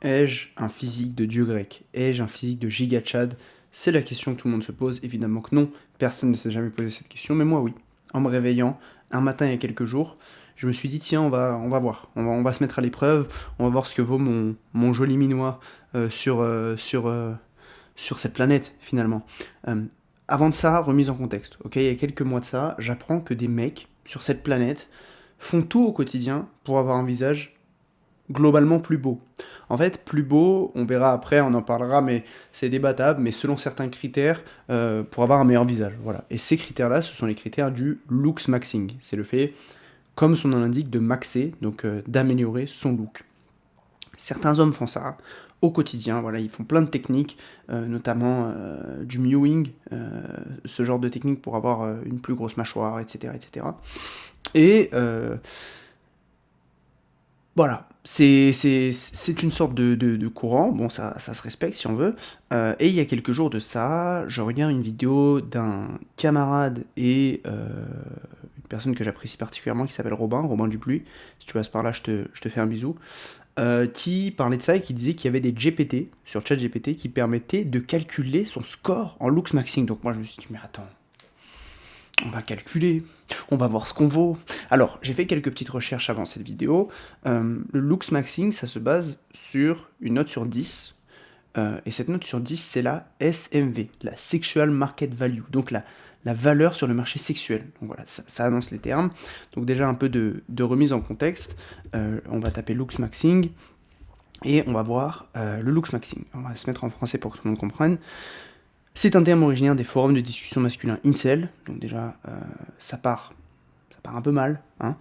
Ai-je un physique de dieu grec? Ai-je un physique de giga Chad? C'est la question que tout le monde se pose. Évidemment que non, personne ne s'est jamais posé cette question, mais moi oui. En me réveillant, un matin il y a quelques jours, je me suis dit tiens, on va voir, on va se mettre à l'épreuve, on va voir ce que vaut mon joli minois sur cette planète finalement. Euh, Avant de ça, remise en contexte, ok, il y a quelques mois de ça, j'apprends que des mecs sur cette planète font tout au quotidien pour avoir un visage globalement plus beau. En fait, plus beau, on verra après, on en parlera, mais c'est débattable, mais selon certains critères, pour avoir un meilleur visage. Voilà. Et ces critères-là, ce sont les critères du looks maxing. C'est le fait, comme son nom l'indique, de maxer, donc d'améliorer son look. Certains hommes font ça au quotidien, voilà, ils font plein de techniques, notamment du mewing, ce genre de technique pour avoir une plus grosse mâchoire, etc. etc. Et voilà, c'est une sorte de courant, bon ça se respecte si on veut, et il y a quelques jours de ça, je regarde une vidéo d'un camarade et une personne que j'apprécie particulièrement qui s'appelle Robin Dupluy, si tu passes par là je te fais un bisou, qui parlait de ça et qui disait qu'il y avait des GPT, sur ChatGPT, qui permettaient de calculer son score en looks maxing. Donc moi je me suis dit mais attends, on va calculer, on va voir ce qu'on vaut. Alors, j'ai fait quelques petites recherches avant cette vidéo. Le looks maxing, ça se base sur une note sur 10. Et cette note sur 10, c'est la SMV, la Sexual Market Value, donc la valeur sur le marché sexuel. Donc voilà, ça annonce les termes. Donc déjà un peu de remise en contexte. On va taper looks maxing et on va voir le looks maxing. On va se mettre en français pour que tout le monde comprenne. C'est un terme originaire des forums de discussion masculins incel, donc déjà ça part un peu mal. Hein.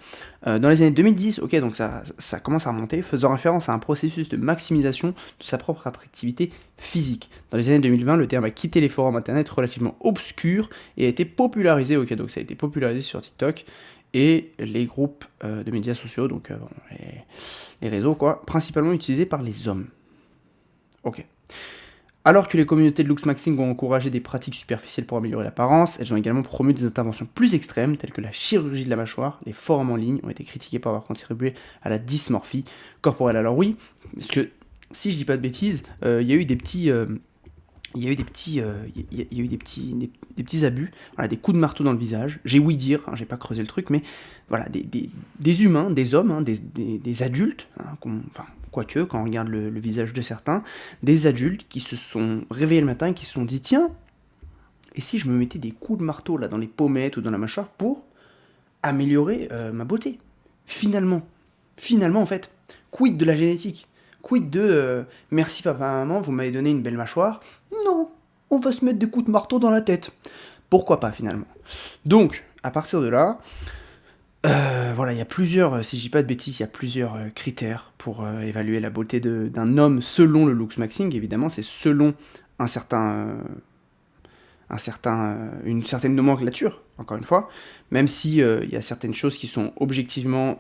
Dans les années 2010, ok, donc ça commence à remonter, faisant référence à un processus de maximisation de sa propre attractivité physique. Dans les années 2020, le terme a quitté les forums internet relativement obscurs et a été popularisé, ok, donc ça a été popularisé sur TikTok et les groupes de médias sociaux, donc les réseaux, quoi, principalement utilisés par les hommes. Ok. Alors que les communautés de looks maxing ont encouragé des pratiques superficielles pour améliorer l'apparence, elles ont également promu des interventions plus extrêmes, telles que la chirurgie de la mâchoire. Les forums en ligne ont été critiqués pour avoir contribué à la dysmorphie corporelle. Alors oui, parce que si je dis pas de bêtises, il y a eu des petits... il y a eu des petits, des petits abus, voilà, des coups de marteau dans le visage. J'ai ouï dire, hein, j'ai pas creusé le truc, mais voilà, des humains, des hommes, hein, des adultes, hein, enfin, quoique, quand on regarde le visage de certains, des adultes qui se sont réveillés le matin et qui se sont dit, tiens, et si je me mettais des coups de marteau là dans les pommettes ou dans la mâchoire pour améliorer ma beauté? Finalement, en fait, quid de la génétique? Quid de merci papa maman, vous m'avez donné une belle mâchoire? Non, on va se mettre des coups de marteau dans la tête. Pourquoi pas finalement? Donc, à partir de là, voilà, il y a plusieurs, si je dis pas de bêtises, il y a plusieurs critères pour évaluer la beauté d'un homme selon le looks maxing. Évidemment, c'est selon un certain, une certaine nomenclature, encore une fois, même si il y a certaines choses qui sont objectivement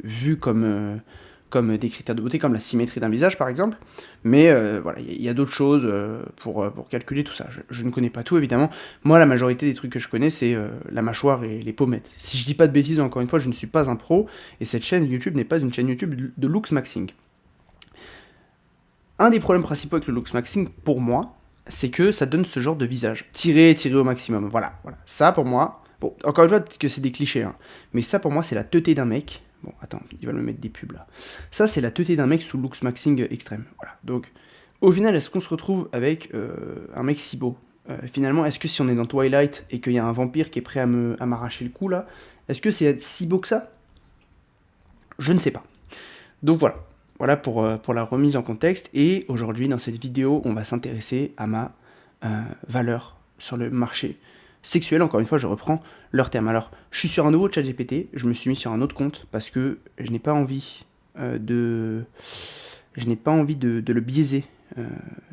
vues comme des critères de beauté, comme la symétrie d'un visage par exemple, mais voilà, il y a d'autres choses pour calculer tout ça. Je ne connais pas tout évidemment. Moi, la majorité des trucs que je connais, c'est la mâchoire et les pommettes. Si je dis pas de bêtises, encore une fois, je ne suis pas un pro, et cette chaîne YouTube n'est pas une chaîne YouTube de looks maxing. Un des problèmes principaux avec le looks maxing, pour moi, c'est que ça donne ce genre de visage. Tiré au maximum. Voilà. Ça, pour moi, bon, encore une fois, que c'est des clichés, hein, mais ça, pour moi, c'est la teuté d'un mec. Bon, attends, il va me mettre des pubs, là. Ça, c'est la teuté d'un mec sous looks maxing extrême. Voilà. Donc, au final, est-ce qu'on se retrouve avec un mec si beau? Finalement, est-ce que si on est dans Twilight et qu'il y a un vampire qui est prêt à m'arracher le cou, là, est-ce que c'est si beau que ça? Je ne sais pas. Donc voilà. Voilà pour la remise en contexte. Et aujourd'hui, dans cette vidéo, on va s'intéresser à ma valeur sur le marché sexuel. Encore une fois, je reprends leur terme. Alors, je suis sur un nouveau chat GPT. Je me suis mis sur un autre compte parce que je n'ai pas envie de le biaiser.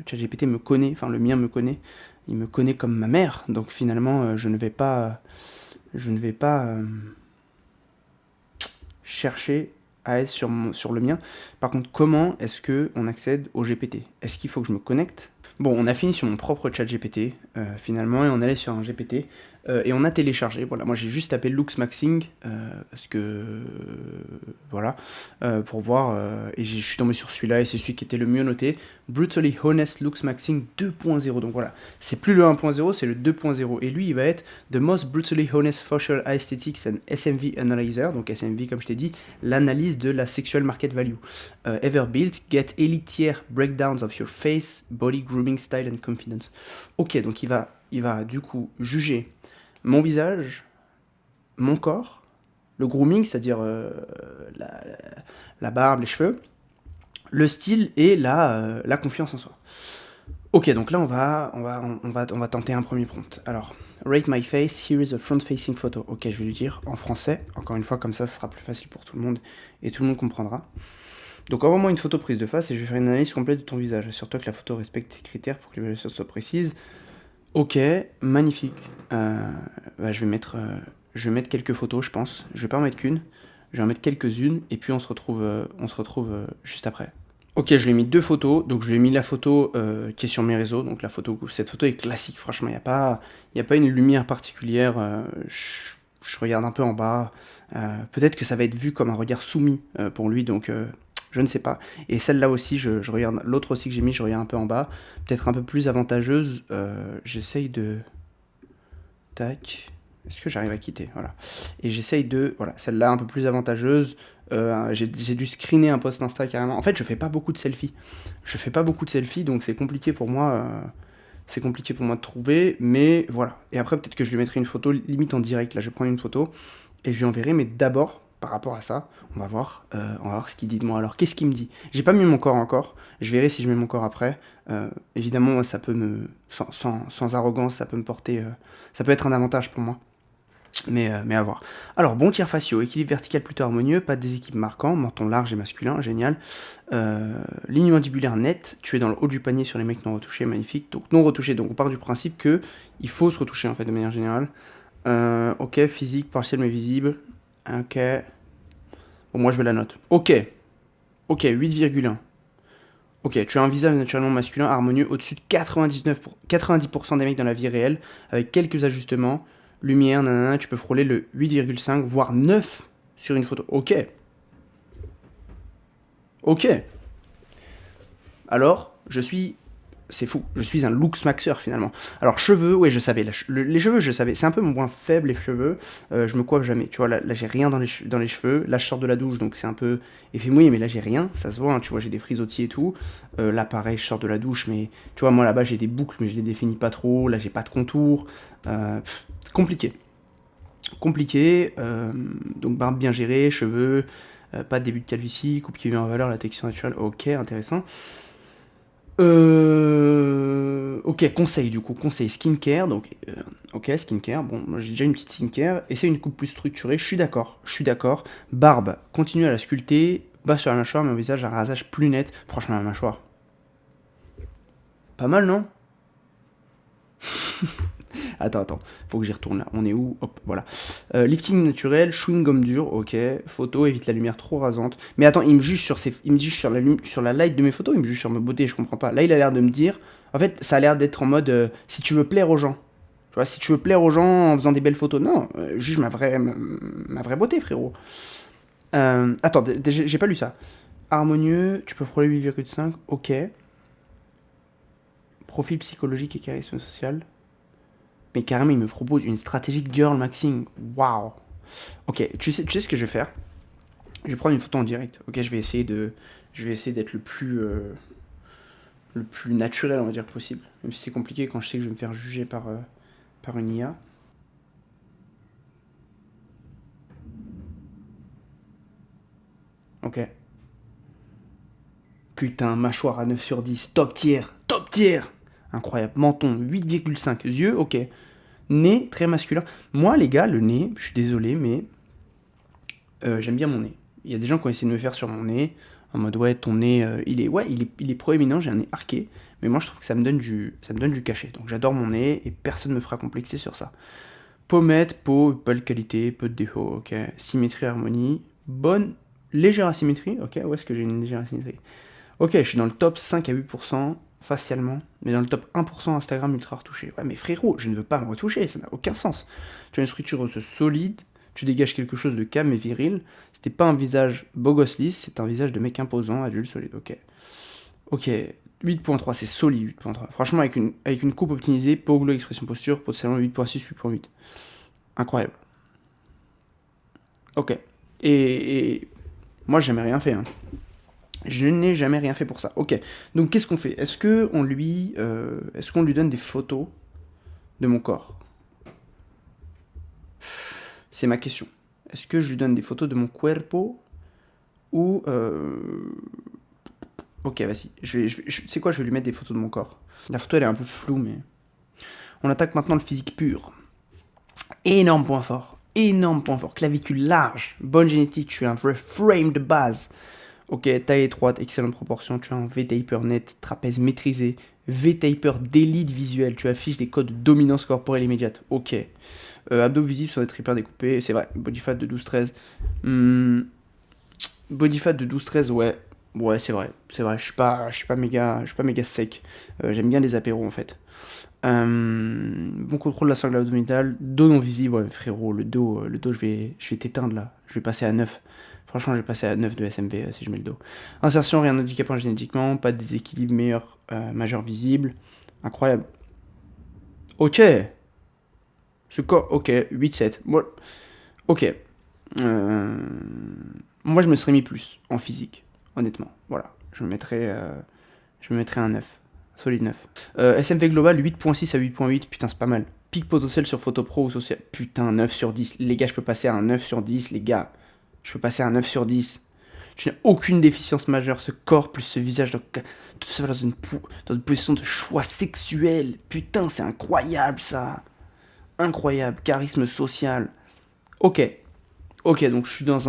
ChatGPT me connaît, enfin le mien me connaît. Il me connaît comme ma mère. Donc finalement, je ne vais pas chercher à être sur le mien. Par contre, comment est-ce qu'on accède au GPT? Est-ce qu'il faut que je me connecte? Bon, on a fini sur mon propre chat GPT, finalement, et on allait sur un GPT. et on a téléchargé. Voilà, moi j'ai juste tapé Looks Maxing, parce que voilà, pour voir, et je suis tombé sur celui-là, et c'est celui qui était le mieux noté. Brutally Honest Looks Maxing 2.0. Donc voilà, c'est plus le 1.0, c'est le 2.0. Et lui, il va être The Most Brutally Honest Facial Aesthetics and SMV Analyzer. Donc SMV, comme je t'ai dit, l'analyse de la Sexual Market Value. Ever built, get elite tier breakdowns of your face, body grooming style and confidence. Ok, donc il va du coup juger mon visage, mon corps, le grooming, c'est-à-dire la barbe, les cheveux, le style et la confiance en soi. Ok, donc là on va tenter un premier prompt. Alors, rate my face, here is a front-facing photo. Ok, je vais lui dire en français, encore une fois, comme ça, ce sera plus facile pour tout le monde et tout le monde comprendra. Donc envoie-moi une photo prise de face et je vais faire une analyse complète de ton visage. Assure-toi que la photo respecte tes critères pour que l'évaluation soit précise. Ok, magnifique. Je vais mettre quelques photos, je pense. Je vais pas en mettre qu'une. Je vais en mettre quelques-unes et puis on se retrouve juste après. Ok, je lui ai mis 2 photos. Donc je lui ai mis la photo qui est sur mes réseaux. Donc cette photo est classique. Franchement, y a pas une lumière particulière. Je regarde un peu en bas. Peut-être que ça va être vu comme un regard soumis pour lui. Donc je ne sais pas. Et celle-là aussi, je regarde. L'autre aussi que j'ai mis, je regarde un peu en bas. Peut-être un peu plus avantageuse. J'essaye de. Tac. Est-ce que j'arrive à quitter? Voilà. Et j'essaye de. Voilà, celle-là un peu plus avantageuse. J'ai dû screener un post Insta carrément. En fait, je fais pas beaucoup de selfies. Donc c'est compliqué pour moi. De trouver. Mais voilà. Et après, peut-être que je lui mettrai une photo limite en direct. Là, je vais prendre une photo et je lui enverrai. Mais d'abord, par rapport à ça, on va voir ce qu'il dit de moi. Alors, qu'est-ce qu'il me dit? J'ai pas mis mon corps encore. Je verrai si je mets mon corps après. Évidemment, ça peut sans arrogance, ça peut me porter. Ça peut être un avantage pour moi. Mais à voir. Alors, bon tiers faciaux, équilibre vertical plutôt harmonieux, pas de déséquilibre marquant, menton large et masculin, génial. Ligne mandibulaire nette, tu es dans le haut du panier sur les mecs non retouchés, magnifique. Donc non retouchés, donc on part du principe que il faut se retoucher en fait de manière générale. Ok, physique, partiel mais visible. Ok. Bon, moi je veux la note. Ok, 8,1. Ok, tu as un visage naturellement masculin, harmonieux, au-dessus de 90% des mecs dans la vie réelle, avec quelques ajustements. Lumière, nanana, tu peux frôler le 8,5, voire 9 sur une photo. Ok. Alors, c'est fou, je suis un looks maxeur finalement. Alors, cheveux, ouais, je savais. Les cheveux, je savais. C'est un peu mon point faible, les cheveux. Je me coiffe jamais. Tu vois, là j'ai rien dans les cheveux. Là, je sors de la douche, donc c'est un peu effet mouillé, mais là, j'ai rien. Ça se voit, hein, tu vois, j'ai des frisottis et tout. Là, pareil, je sors de la douche, mais tu vois, moi là-bas, j'ai des boucles, mais je les définis pas trop. Là, j'ai pas de contour. Compliqué. Donc, barbe bien gérée, cheveux. Pas de début de calvitie, coupe qui met en valeur la texture naturelle. Ok, intéressant. Ok, conseil skincare, donc ok, skincare, bon, moi j'ai déjà une petite skincare, essaie une coupe plus structurée, je suis d'accord, barbe, continue à la sculpter, bas sur la mâchoire, mais au visage un rasage plus net, franchement la mâchoire, pas mal non? Attends, faut que j'y retourne là. On est où? Hop, voilà. Lifting naturel, chewing gum dur, ok. Photo, évite la lumière trop rasante. Mais attends, il me juge sur la light de mes photos, il me juge sur ma beauté, je comprends pas. Là, il a l'air de me dire. En fait, ça a l'air d'être en mode si tu veux plaire aux gens. Tu vois, si tu veux plaire aux gens en faisant des belles photos. Non, juge ma vraie beauté, frérot. Attends, j'ai pas lu ça. Harmonieux, tu peux frôler 8,5, ok. Profil psychologique et charisme social. Mais carrément, il me propose une stratégie girl maxing. Waouh. Ok, tu sais ce que je vais faire? Je vais prendre une photo en direct. Ok, je vais essayer d'être le plus naturel, on va dire, possible. Même si c'est compliqué quand je sais que je vais me faire juger par une IA. Ok. Putain, mâchoire à 9 sur 10. Top tier. Incroyable. Menton, 8,5. Yeux, ok. Nez, très masculin. Moi, les gars, le nez, je suis désolé, mais j'aime bien mon nez. Il y a des gens qui ont essayé de me faire sur mon nez, en mode ouais, ton nez, il est proéminent, j'ai un nez arqué, mais moi je trouve que ça me donne du cachet. Donc j'adore mon nez et personne ne me fera complexer sur ça. Pommette, peau, belle qualité, peu de défauts, ok. Symétrie, harmonie, légère asymétrie, ok. Où est-ce que j'ai une légère asymétrie? Ok, je suis dans le top 5 à 8%. facialement, mais dans le top 1% Instagram ultra retouché. Ouais, mais frérot, je ne veux pas me retoucher, ça n'a aucun sens. Tu as une structure osseuse solide, tu dégages quelque chose de calme et viril. C'était pas un visage beau gosse lisse, c'est un visage de mec imposant, adulte, solide. Ok. Ok. 8.3, c'est solide 8.3. Franchement, avec une coupe optimisée, peau, glow, expression posture, potentiellement 8.6, 8.8. Incroyable. Ok. Et moi, j'ai jamais rien fait, hein. Je n'ai jamais rien fait pour ça. Ok. Donc qu'est-ce qu'on fait? Est-ce qu'on lui donne des photos de mon corps? C'est ma question. Est-ce que je lui donne des photos de mon cuerpo ou ok, vas-y. C'est quoi? Je vais lui mettre des photos de mon corps. La photo elle est un peu floue, mais on attaque maintenant le physique pur. Énorme point fort. Énorme point fort. Clavicule large. Bonne génétique. Tu as un vrai frame de base. Ok, taille étroite, excellente proportion, tu as un V-taper net, trapèze maîtrisé, V-taper d'élite visuelle, tu affiches des codes de dominance corporelle immédiate. Ok. Abdos visibles sur des tripères découpés, c'est vrai. Body fat de 12-13. Body fat de 12-13, ouais. Ouais, c'est vrai. C'est vrai, je suis pas méga sec. J'aime bien les apéros en fait. Bon contrôle de la sangle abdominale, dos non visible, ouais, frérot, le dos je vais t'éteindre là, je vais passer à 9. Franchement, je vais passer à 9 de SMV si je mets le dos. Insertion, rien handicapant génétiquement, pas de déséquilibre meilleur, majeur visible. Incroyable. Ok. Ce corps, ok, 8-7. Bon, ok. Euh, Moi, je me serais mis plus en physique, honnêtement. Voilà. Je me mettrais un 9. Solide 9. SMV global, 8.6 à 8.8. Putain, c'est pas mal. Pic potentiel sur photo pro ou social. Putain, 9 sur 10. Les gars, je peux passer à un 9 sur 10, les gars. Je peux passer à un 9 sur 10. Je n'ai aucune déficience majeure. Ce corps plus ce visage, tout ça dans une position de choix sexuel. Putain, c'est incroyable ça. Incroyable. Charisme social. Ok. Ok, donc je suis dans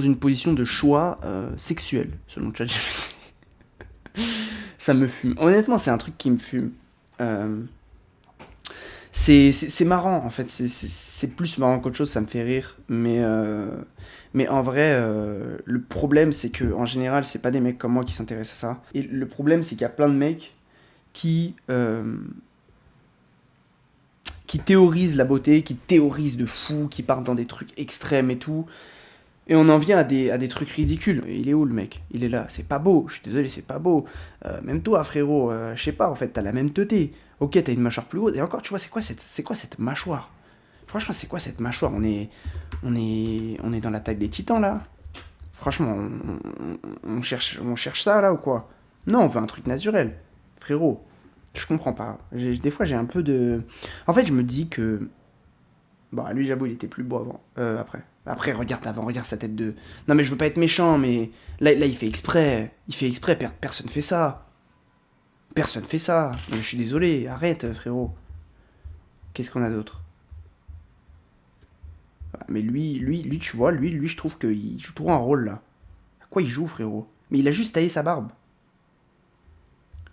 une position de choix sexuel, selon ChatGPT. Ça me fume. Honnêtement, c'est un truc qui me fume. Euh, c'est marrant, en fait. C'est plus marrant qu'autre chose, ça me fait rire. Mais en vrai, le problème, c'est que en général, c'est pas des mecs comme moi qui s'intéressent à ça. Et le problème, c'est qu'il y a plein de mecs qui, euh, qui théorisent la beauté, qui théorisent de fou, qui partent dans des trucs extrêmes et tout. Et on en vient à des trucs ridicules. Il est où le mec? Il est là. C'est pas beau. Je suis désolé, c'est pas beau. Même toi, frérot, je sais pas, en fait, t'as la même teuté. Ok, t'as une mâchoire plus haute. Et encore, tu vois, c'est quoi cette mâchoire? Franchement, c'est quoi cette mâchoire? On est dans l'attaque des titans, là. Franchement, on cherche ça, là, ou quoi? Non, on veut un truc naturel. Frérot, je comprends pas. Des fois, j'ai un peu de... En fait, je me dis que bah, lui, j'avoue, il était plus beau avant. Après. Après, regarde avant, regarde sa tête de. Non, mais je veux pas être méchant, mais. Là, il fait exprès. Il fait exprès, personne fait ça. Personne fait ça. Non, mais je suis désolé, arrête, frérot. Qu'est-ce qu'on a d'autre? Ah, mais lui, tu vois, lui, je trouve qu'il joue trop un rôle là. À quoi il joue, frérot? Mais il a juste taillé sa barbe.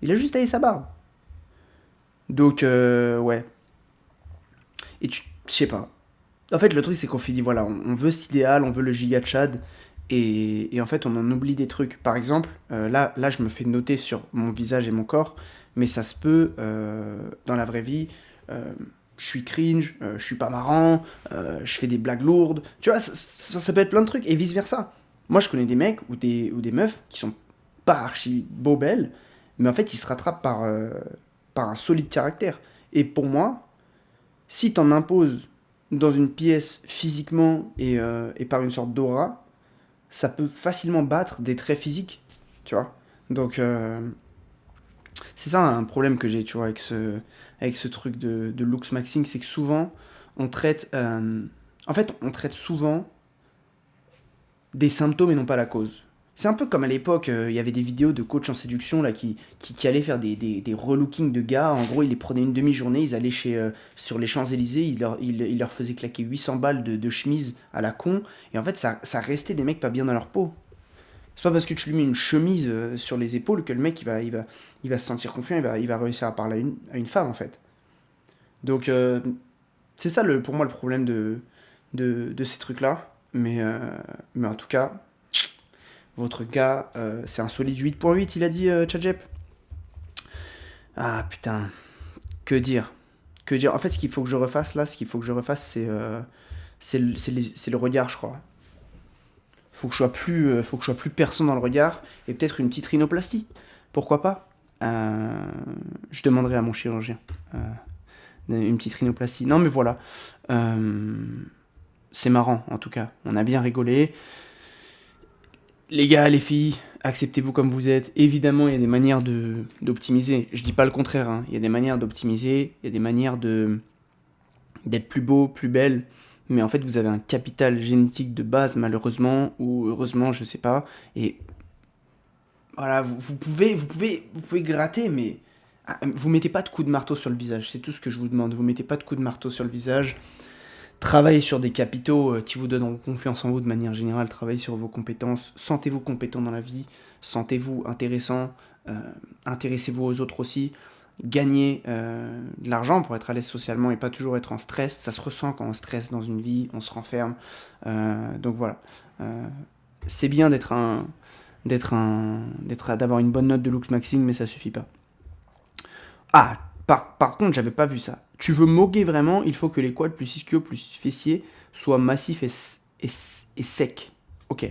Il a juste taillé sa barbe. Donc, ouais. Et je sais pas. En fait, le truc, c'est qu'on fait dit, voilà, on veut cet idéal, on veut le giga Chad, et en fait, on en oublie des trucs. Par exemple, là, je me fais noter sur mon visage et mon corps, mais ça se peut, dans la vraie vie, euh, je suis cringe, je suis pas marrant, je fais des blagues lourdes, tu vois, ça peut être plein de trucs, et vice-versa. Moi, je connais des mecs ou des meufs qui sont pas archi beaux belles, mais en fait, ils se rattrapent par un solide caractère. Et pour moi, si t'en imposes dans une pièce physiquement et par une sorte d'aura, ça peut facilement battre des traits physiques, tu vois. Donc, c'est ça un problème que j'ai, tu vois, avec ce truc de looks maxing, c'est que souvent, on traite, en fait, on traite souvent des symptômes et non pas la cause. C'est un peu comme à l'époque, il y avait des vidéos de coach en séduction là, qui allaient faire des relookings de gars. En gros, ils les prenaient une demi-journée, ils allaient sur les Champs-Élysées, ils leur faisaient claquer 800 balles de chemise à la con. Et en fait, ça restait des mecs pas bien dans leur peau. C'est pas parce que tu lui mets une chemise sur les épaules que le mec il va se sentir confiant, il va réussir à parler à une femme en fait. Donc, c'est ça pour moi le problème de ces trucs-là. Mais en tout cas, votre gars, c'est un solide 8.8, il a dit, Tchadjep. Ah putain, que dire? Que dire? En fait, ce qu'il faut que je refasse là, ce qu'il faut que je refasse, c'est le regard, je crois. Faut que je sois plus perçant dans le regard et peut-être une petite rhinoplastie. Pourquoi pas? Je demanderai à mon chirurgien une petite rhinoplastie. Non, mais voilà. Euh, c'est marrant, en tout cas. On a bien rigolé. Les gars, les filles, acceptez-vous comme vous êtes. Évidemment, il y a des manières d'optimiser. Je dis pas le contraire, hein. Il y a des manières d'optimiser, il y a des manières d'être plus beau, plus belle. Mais en fait, vous avez un capital génétique de base, malheureusement, ou heureusement, je sais pas. Et voilà, vous pouvez gratter, mais vous mettez pas de coups de marteau sur le visage. C'est tout ce que je vous demande. Vous mettez pas de coups de marteau sur le visage. Travaillez sur des capitaux qui vous donneront confiance en vous de manière générale. Travaillez sur vos compétences. Sentez-vous compétent dans la vie. Sentez-vous intéressant. euh, Intéressez-vous aux autres aussi. Gagnez de l'argent pour être à l'aise socialement et pas toujours être en stress. Ça se ressent quand on stresse dans une vie, on se renferme. Donc voilà. Euh, c'est bien d'avoir une bonne note de Lux Maxing, mais ça suffit pas. Ah, par contre, j'avais pas vu ça. Tu veux moguer vraiment, il faut que les quads plus ischio plus fessiers soient massifs et secs. Ok.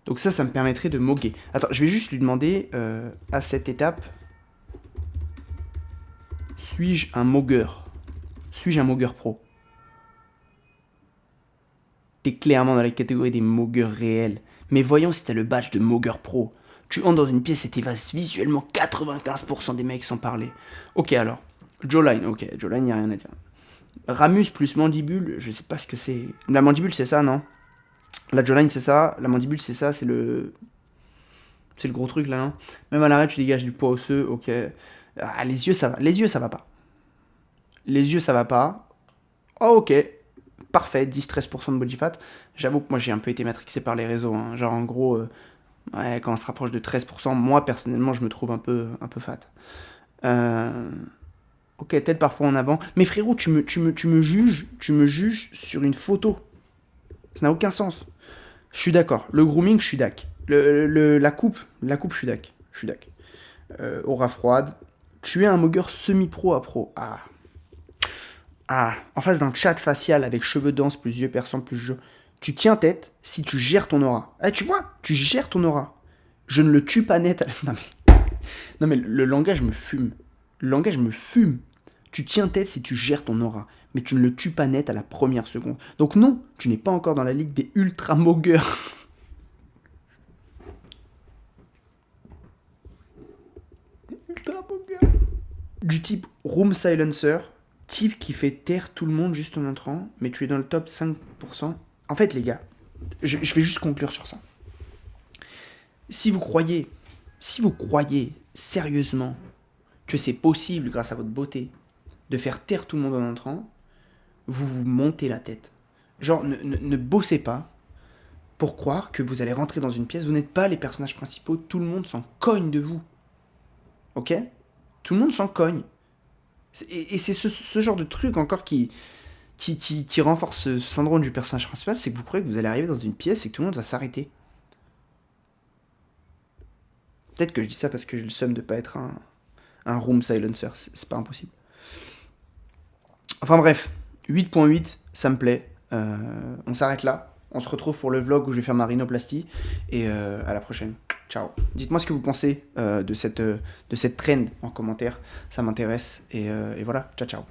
Donc ça me permettrait de moguer. Attends, je vais juste lui demander à cette étape, suis-je un mogueur? Suis-je un mogueur pro? T'es clairement dans la catégorie des mogueurs réels. Mais voyons si t'as le badge de mogueur pro. Tu entres dans une pièce et t'évases visuellement 95% des mecs sans parler. Ok alors. Jawline, ok, Jawline, y a rien à dire. Ramus plus mandibule, je sais pas ce que c'est. La mandibule, c'est ça, non? La jawline, c'est ça. La mandibule, c'est ça, c'est le. C'est le gros truc là, non? Même à l'arrêt, tu dégages du poids osseux, ok. Ah, les yeux, ça va. Les yeux, ça va pas. Les yeux, ça va pas. Oh, ok. Parfait, 10-13% de body fat. J'avoue que moi, j'ai un peu été matrixé par les réseaux, hein. Genre, en gros, ouais, quand on se rapproche de 13%, moi, personnellement, je me trouve un peu fat. Euh, Ok, tête parfois en avant. Mais frérot, tu me juges sur une photo. Ça n'a aucun sens. Je suis d'accord. Le grooming, je suis d'accord. La coupe, je suis d'accord. Je suis d'accord. Aura froide. Tu es un mogueur semi-pro à pro. Ah. Ah. En face d'un chat facial avec cheveux denses, plus yeux perçants, plus jeu. Tu tiens tête si tu gères ton aura. Ah, tu vois, tu gères ton aura. Je ne le tue pas net. Non mais le langage me fume. Le langage me fume. Tu tiens tête si tu gères ton aura, mais tu ne le tues pas net à la première seconde. Donc non, tu n'es pas encore dans la ligue des ultra mogueurs. Ultra mogueurs. Du type room silencer, type qui fait taire tout le monde juste en entrant, mais tu es dans le top 5%. En fait les gars, je vais juste conclure sur ça. Si vous croyez, si vous croyez sérieusement que c'est possible grâce à votre beauté de faire taire tout le monde en entrant, vous vous montez la tête. Genre, ne bossez pas pour croire que vous allez rentrer dans une pièce, vous n'êtes pas les personnages principaux, tout le monde s'en cogne de vous. Ok? Tout le monde s'en cogne. Et c'est ce genre de truc encore qui renforce ce syndrome du personnage principal, c'est que vous croyez que vous allez arriver dans une pièce et que tout le monde va s'arrêter. Peut-être que je dis ça parce que j'ai le seum de pas être un room silencer, c'est pas impossible. Enfin bref, 8.8, ça me plaît. On s'arrête là. On se retrouve pour le vlog où je vais faire ma rhinoplastie. Et à la prochaine. Ciao. Dites-moi ce que vous pensez de cette trend en commentaire. Ça m'intéresse. Et voilà. Ciao, ciao.